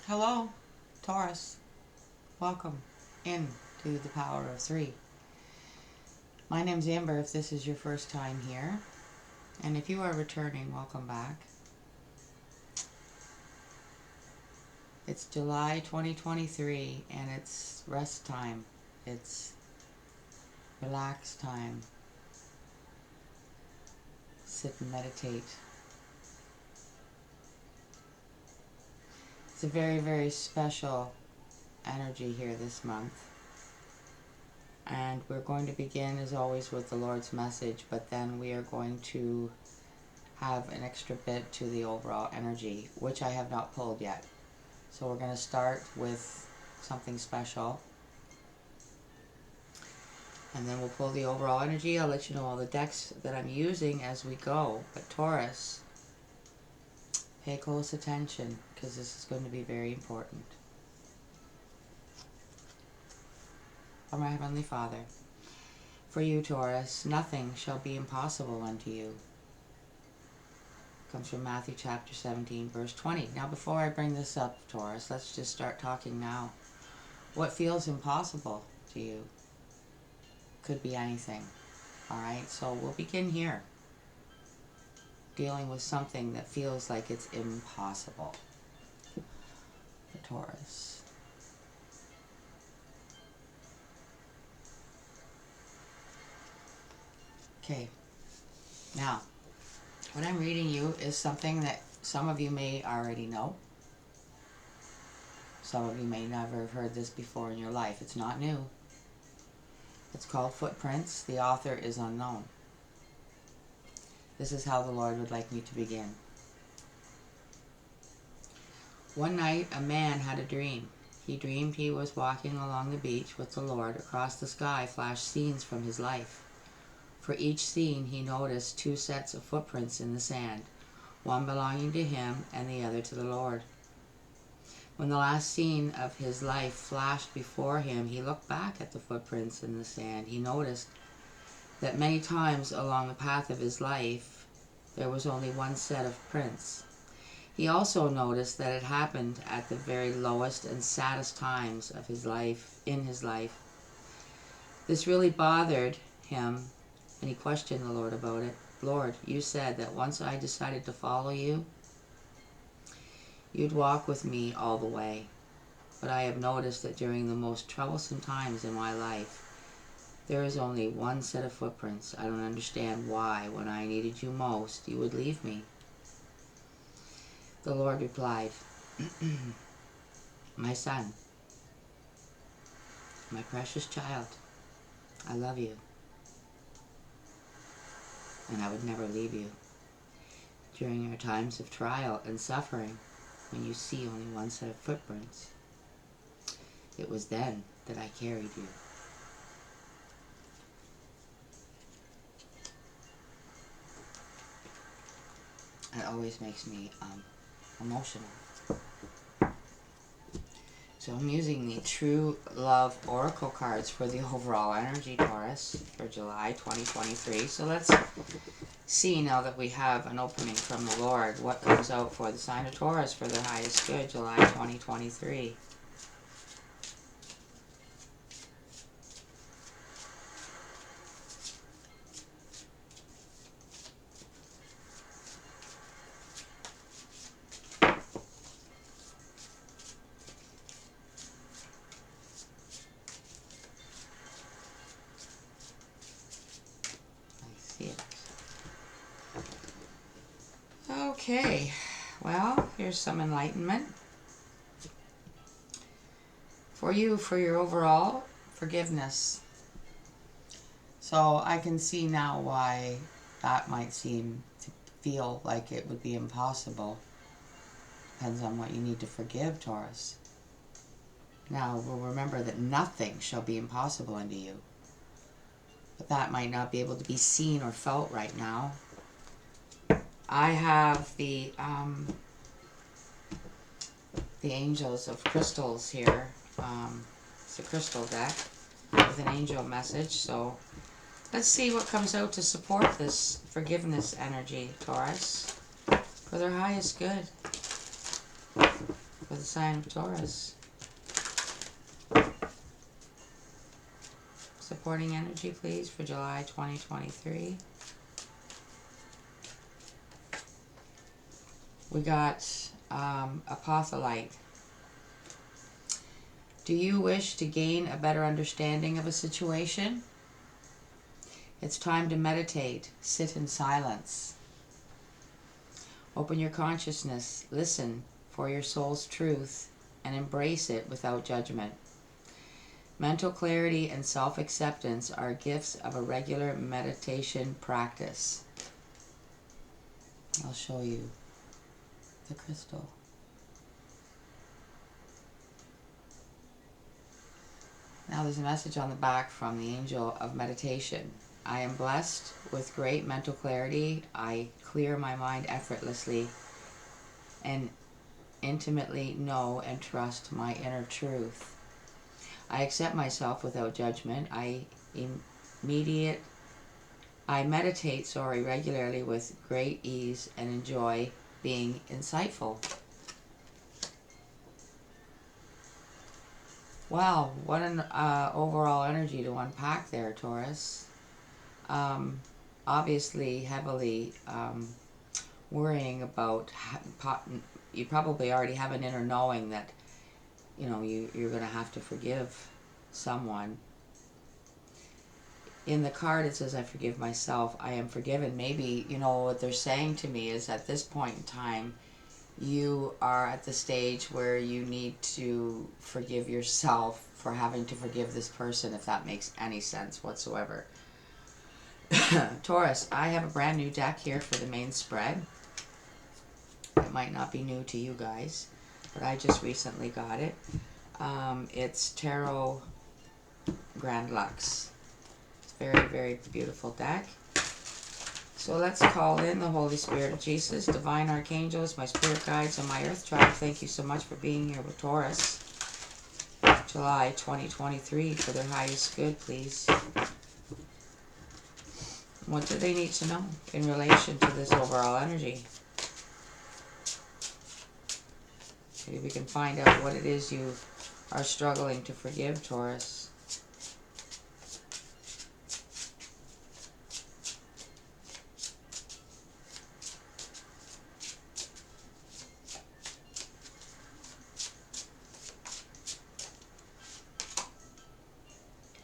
Hello, Taurus. Welcome into the power of three. My name's Amber if this is your first time here. And if you are returning, welcome back. It's July 2023 and it's rest time. It's relax time. Sit and meditate. It's a very, very special energy here this month. And we're going to begin, as always, with the Lord's message, but then we are going to have an extra bit to the overall energy, which I have not pulled yet. So we're going to start with something special. And then we'll pull the overall energy. I'll let you know all the decks that I'm using as we go. But Taurus, pay close attention, because this is going to be very important. Oh, my Heavenly Father, for you, Taurus, nothing shall be impossible unto you. Comes from Matthew chapter 17, verse 20. Now, before I bring this up, Taurus, let's just start talking now. What feels impossible to you? Could be anything. All right, so we'll begin here. Dealing with something that feels like it's impossible. For Taurus. Okay, now, what I'm reading you is something that some of you may already know. Some of you may never have heard this before in your life. It's not new. It's called Footprints. The author is unknown. This is how the Lord would like me to begin. One night, a man had a dream. He dreamed he was walking along the beach with the Lord. Across the sky flashed scenes from his life. For each scene, he noticed two sets of footprints in the sand, one belonging to him and the other to the Lord. When the last scene of his life flashed before him, he looked back at the footprints in the sand. He noticed that many times along the path of his life, there was only one set of prints. He also noticed that it happened at the very lowest and saddest times of his life, in his life. This really bothered him. And he questioned the Lord about it. Lord, you said that once I decided to follow you, you'd walk with me all the way. But I have noticed that during the most troublesome times in my life, there is only one set of footprints. I don't understand why, when I needed you most, you would leave me. The Lord replied, my son, my precious child, I love you. And I would never leave you. During your times of trial and suffering, when you see only one set of footprints, it was then that I carried you. It always makes me emotional. So I'm using the True Love Oracle cards for the overall energy, Taurus, for July 2023. So let's see, now that we have an opening from the Lord, what comes out for the sign of Taurus for their highest good, July 2023. Okay, well, here's some enlightenment for you, for your overall forgiveness. So I can see now why that might seem to feel like it would be impossible. Depends on what you need to forgive, Taurus. Now, we'll remember that nothing shall be impossible unto you. But that might not be able to be seen or felt right now. I have the Angels of Crystals here. It's a crystal deck with an angel message. So let's see what comes out to support this forgiveness energy, Taurus, for their highest good. For the the sign of Taurus. Supporting energy, please, for July 2023. We got Apostolite. Do you wish to gain a better understanding of a situation? It's time to meditate. Sit in silence. Open your consciousness. Listen for your soul's truth and embrace it without judgment. Mental clarity and self-acceptance are gifts of a regular meditation practice. I'll show you the crystal. Now there's a message on the back from the Angel of Meditation. I am blessed with great mental clarity. I clear my mind effortlessly and intimately know and trust my inner truth. I accept myself without judgment. I meditate regularly with great ease and enjoy being insightful. Wow, what an overall energy to unpack there, Taurus. Obviously, heavily worrying about, you probably already have an inner knowing that, you know, you're going to have to forgive someone. In the card it says, I forgive myself, I am forgiven. Maybe, you know, what they're saying to me is at this point in time, you are at the stage where you need to forgive yourself for having to forgive this person, if that makes any sense whatsoever. Taurus, I have a brand new deck here for the main spread. It might not be new to you guys, but I just recently got it. It's Tarot Grand Lux. It's a very, very beautiful deck. So let's call in the Holy Spirit of Jesus, Divine Archangels, my spirit guides, and my Earth Tribe. Thank you so much for being here with Taurus. July 2023, for their highest good, please. What do they need to know in relation to this overall energy? Maybe we can find out what it is you are struggling to forgive, Taurus.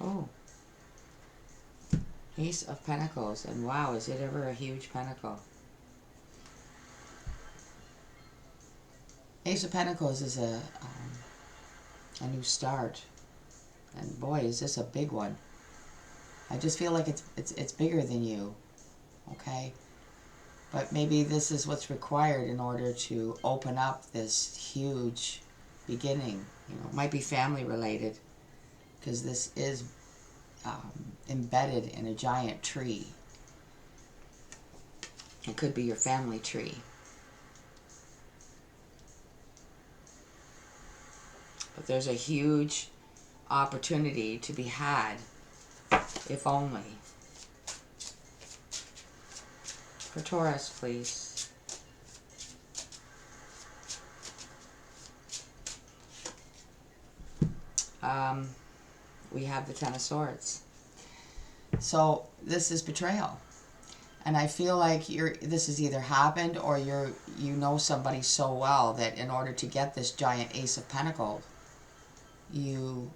Oh. Ace of Pentacles. And wow, is it ever a huge pentacle? Ace of Pentacles is a new start. And boy, is this a big one. I just feel like it's bigger than you. Okay? But maybe this is what's required in order to open up this huge beginning. You know, it might be family related, because this is embedded in a giant tree. It could be your family tree. But there's a huge opportunity to be had, if only. For Taurus, please. We have the Ten of Swords. So this is betrayal. And I feel like this has either happened or you know somebody so well that in order to get this giant Ace of Pentacles, you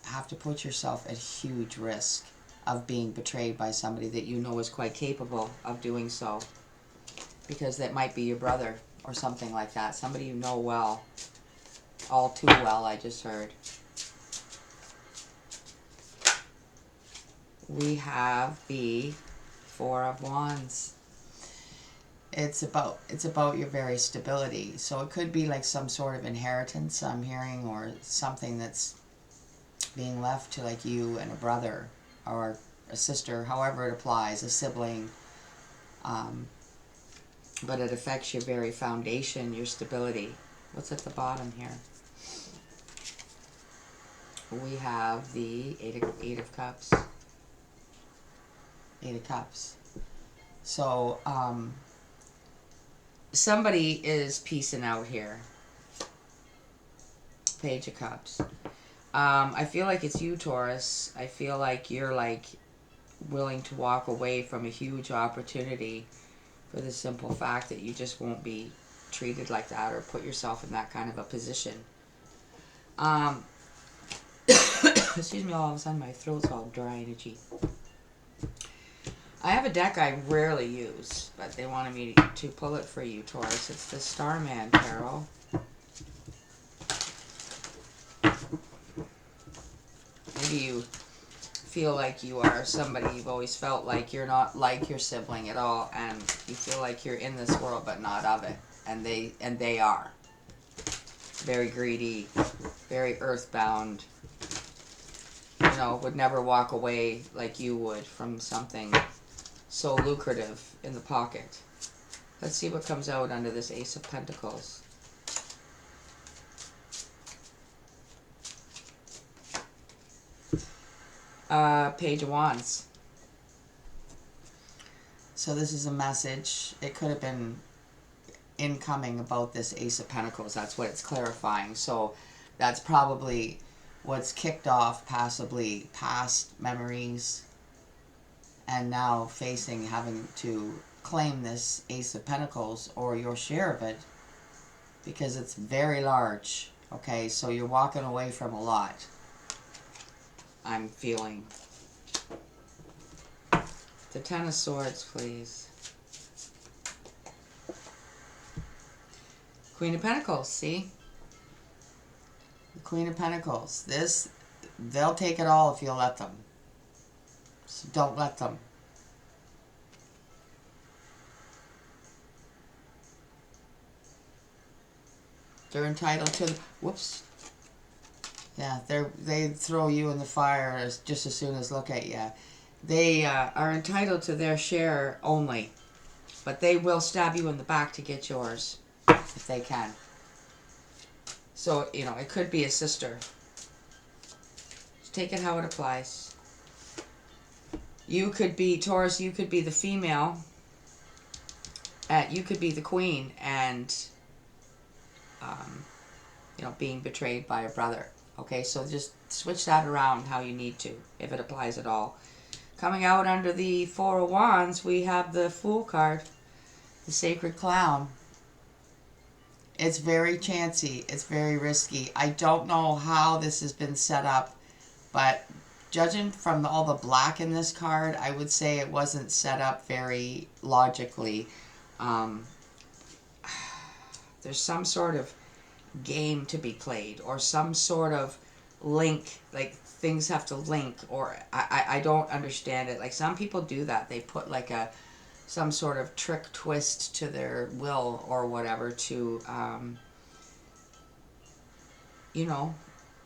have to put yourself at huge risk of being betrayed by somebody that you know is quite capable of doing so. Because that might be your brother or something like that. Somebody you know well. All too well, I just heard. We have the Four of Wands. It's about your very stability. So it could be like some sort of inheritance I'm hearing, or something that's being left to like you and a brother or a sister, however it applies, a sibling. But it affects your very foundation, your stability. What's at the bottom here? We have the Eight of Cups. Eight of Cups. So, somebody is piecing out here. Page of Cups. I feel like it's you, Taurus. I feel like you're like willing to walk away from a huge opportunity for the simple fact that you just won't be treated like that or put yourself in that kind of a position. Excuse me, all of a sudden my throat's all dry and itchy. I have a deck I rarely use, but they wanted me to pull it for you, Taurus. It's the Starman Tarot. Maybe you feel like you are somebody you've always felt like you're not like your sibling at all, and you feel like you're in this world but not of it, and they are very greedy, very earthbound, you know, would never walk away like you would from something so lucrative in the pocket. Let's see what comes out under this Ace of Pentacles. Page of Wands. So this is a message. It could have been incoming about this Ace of Pentacles. That's what it's clarifying. So that's probably what's kicked off possibly past memories, and now facing having to claim this Ace of Pentacles or your share of it, because it's very large. Okay, so you're walking away from a lot, I'm feeling. The Ten of Swords, please. Queen of Pentacles, see? The Queen of Pentacles. This, they'll take it all if you'll let them. So don't let them. They're entitled to, whoops. Yeah, they throw you in the fire just as soon as look at you. They are entitled to their share only, but they will stab you in the back to get yours if they can. So, you know, it could be a sister. Just take it how it applies. You could be, Taurus, you could be the female. You could be the queen and, you know, being betrayed by a brother. Okay, so just switch that around how you need to, if it applies at all. Coming out under the Four of Wands, we have the Fool card, the Sacred Clown. It's very chancy. It's very risky. I don't know how this has been set up, but judging from all the black in this card, I would say it wasn't set up very logically. There's some sort of game to be played, or some sort of link, like things have to link, or I don't understand it. Like some people do that. They put like some sort of trick twist to their will or whatever to, you know,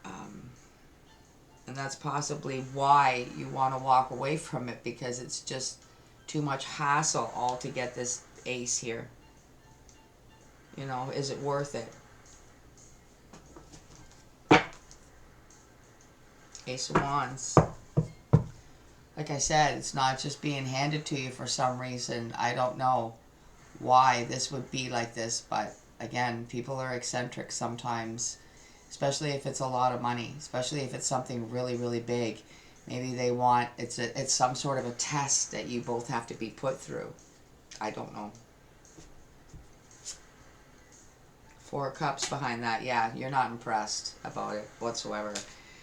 and that's possibly why you want to walk away from it, because it's just too much hassle all to get this ace here. You know, is it worth it? Ace of Wands. Like I said, it's not just being handed to you for some reason. I don't know why this would be like this, but again, people are eccentric sometimes, especially if it's a lot of money, especially if it's something really, really big. Maybe they want, it's some sort of a test that you both have to be put through. I don't know. Four of Cups behind that. Yeah, you're not impressed about it whatsoever.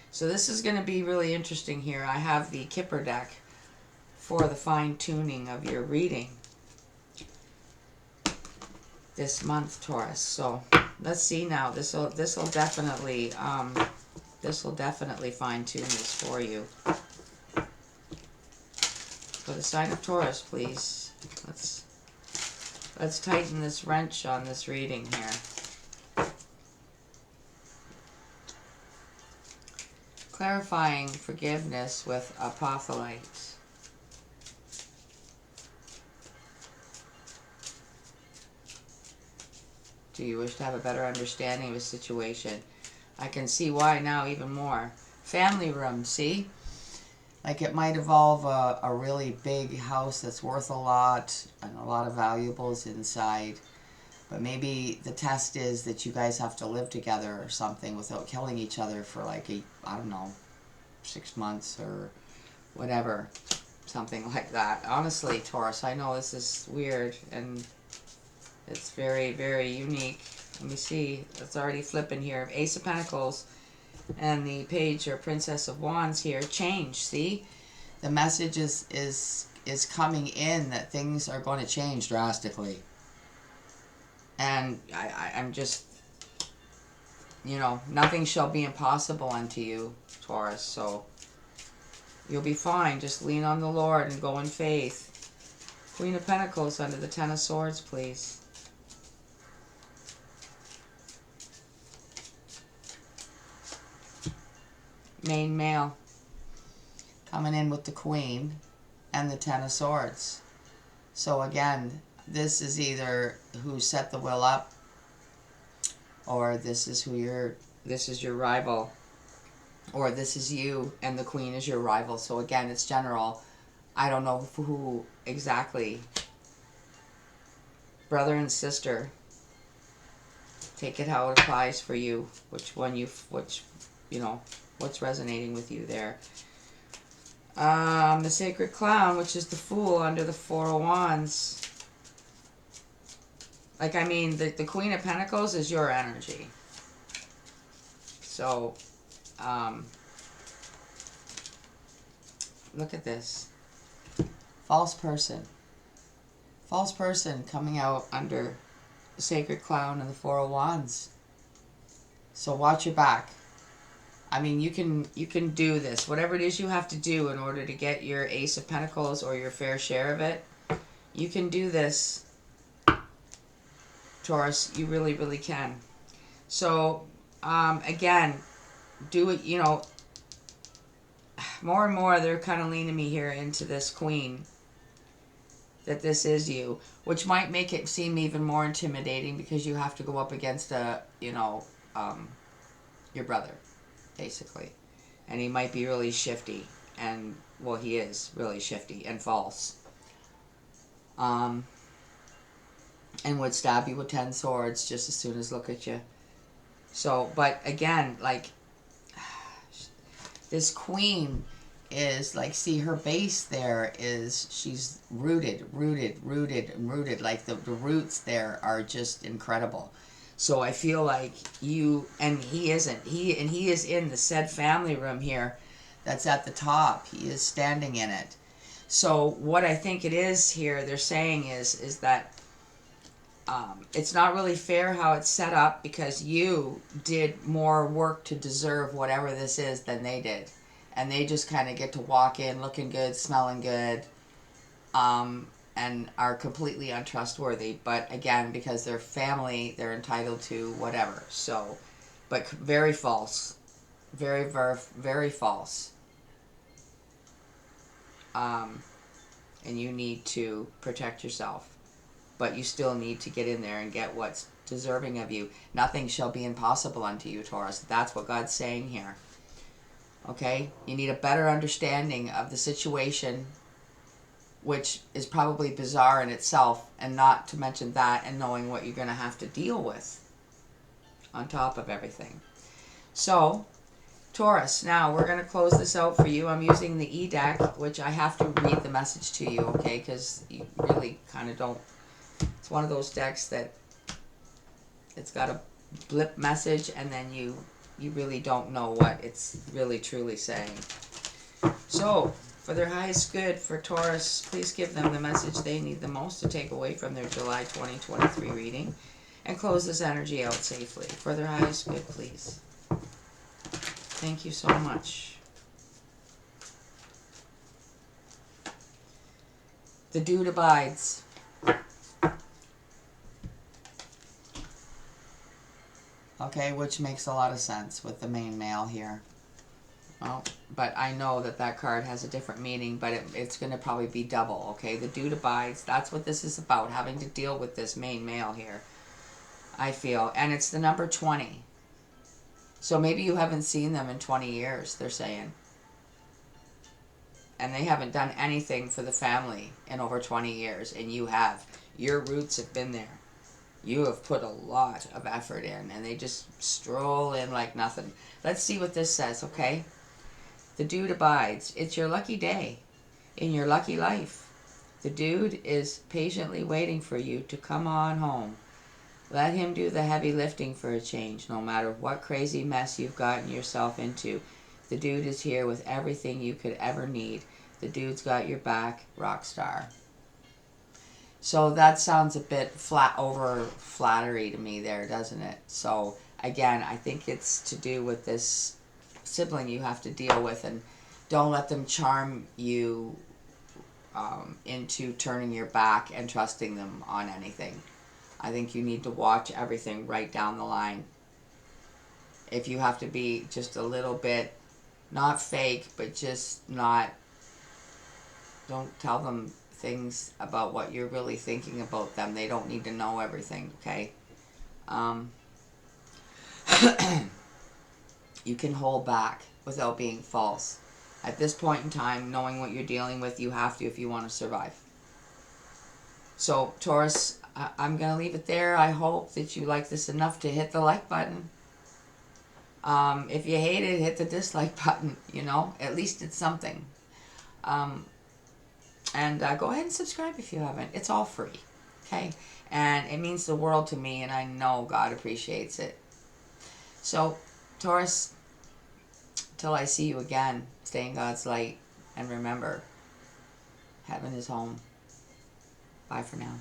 So this is going to be really interesting here. I have the Kipper deck for the fine-tuning of your reading this month, Taurus. So let's see now. This will definitely fine-tune this for you. For the sign of Taurus, please. Let's tighten this wrench on this reading here. Clarifying forgiveness with apophyllite. Do you wish to have a better understanding of a situation? I can see why now even more. Family room, see? Like it might involve a really big house that's worth a lot and a lot of valuables inside. But maybe the test is that you guys have to live together or something without killing each other for like I don't know, 6 months or whatever. Something like that. Honestly, Taurus, I know this is weird and it's very, very unique. Let me see. It's already flipping here. Ace of Pentacles and the Page or Princess of Wands here. Change, see? The message is coming in that things are going to change drastically. And I'm just, you know, nothing shall be impossible unto you, Taurus. So you'll be fine. Just lean on the Lord and go in faith. Queen of Pentacles under the Ten of Swords, please. Main male. Coming in with the Queen and the Ten of Swords. So again, this is either who set the will up, or this is your rival, or this is you and the Queen is your rival. So again, it's general. I don't know who exactly. Brother and sister. Take it how it applies for you. Which you know, what's resonating with you there. The Sacred Clown, which is the Fool under the Four of Wands. Like, I mean, the Queen of Pentacles is your energy. So, look at this. False person. False person coming out under the Sacred Clown and the Four of Wands. So watch your back. I mean, you can do this. Whatever it is you have to do in order to get your Ace of Pentacles or your fair share of it, you can do this, Taurus. You really, really can. So, again, do it, you know, more and more they're kind of leaning me here into this Queen, that this is you, which might make it seem even more intimidating because you have to go up against your brother, basically. And he might be really shifty, and, well, he is really shifty and false. And would stab you with 10 swords just as soon as look at you. So, but again, like, this Queen is, like, see, her base there is, she's rooted. Like, the roots there are just incredible. So I feel like you, and he isn't, he is in the said family room here that's at the top. He is standing in it. So what I think it is here, they're saying is that it's not really fair how it's set up, because you did more work to deserve whatever this is than they did. And they just kind of get to walk in looking good, smelling good, and are completely untrustworthy. But again, because they're family, they're entitled to whatever. So, but very false. Very, very, very false. And you need to protect yourself. But you still need to get in there and get what's deserving of you. Nothing shall be impossible unto you, Taurus. That's what God's saying here. Okay? You need a better understanding of the situation, which is probably bizarre in itself, and not to mention that, and knowing what you're going to have to deal with on top of everything. So, Taurus, now we're going to close this out for you. I'm using the E deck, which I have to read the message to you, okay? Because you really kind of don't. It's one of those decks that it's got a blip message, and then you really don't know what it's really truly saying. So, for their highest good, for Taurus, please give them the message they need the most to take away from their July 2023 reading, and close this energy out safely. For their highest good, please. Thank you so much. The dude abides. Okay, which makes a lot of sense with the main male here. Well, but I know that card has a different meaning, but it's going to probably be double, okay? The dude abides. That's what this is about, having to deal with this main male here, I feel. And it's the number 20. So maybe you haven't seen them in 20 years, they're saying. And they haven't done anything for the family in over 20 years, and you have. Your roots have been there. You have put a lot of effort in, and they just stroll in like nothing. Let's see what this says, okay? The dude abides. It's your lucky day in your lucky life. The dude is patiently waiting for you to come on home. Let him do the heavy lifting for a change, no matter what crazy mess you've gotten yourself into. The dude is here with everything you could ever need. The dude's got your back, rock star. So that sounds a bit over flattery to me there, doesn't it? So again, I think it's to do with this sibling you have to deal with, and don't let them charm you into turning your back and trusting them on anything. I think you need to watch everything right down the line. If you have to be just a little bit, not fake, but just not, don't tell them things about what you're really thinking about them. They don't need to know everything, okay? You can hold back without being false. At this point in time, knowing what you're dealing with, you have to if you want to survive. So, Taurus, I'm going to leave it there. I hope that you like this enough to hit the like button. If you hate it, hit the dislike button, you know. At least it's something. And go ahead and subscribe if you haven't. It's all free, okay? And it means the world to me, and I know God appreciates it. So, Taurus, till I see you again, stay in God's light, and remember, heaven is home. Bye for now.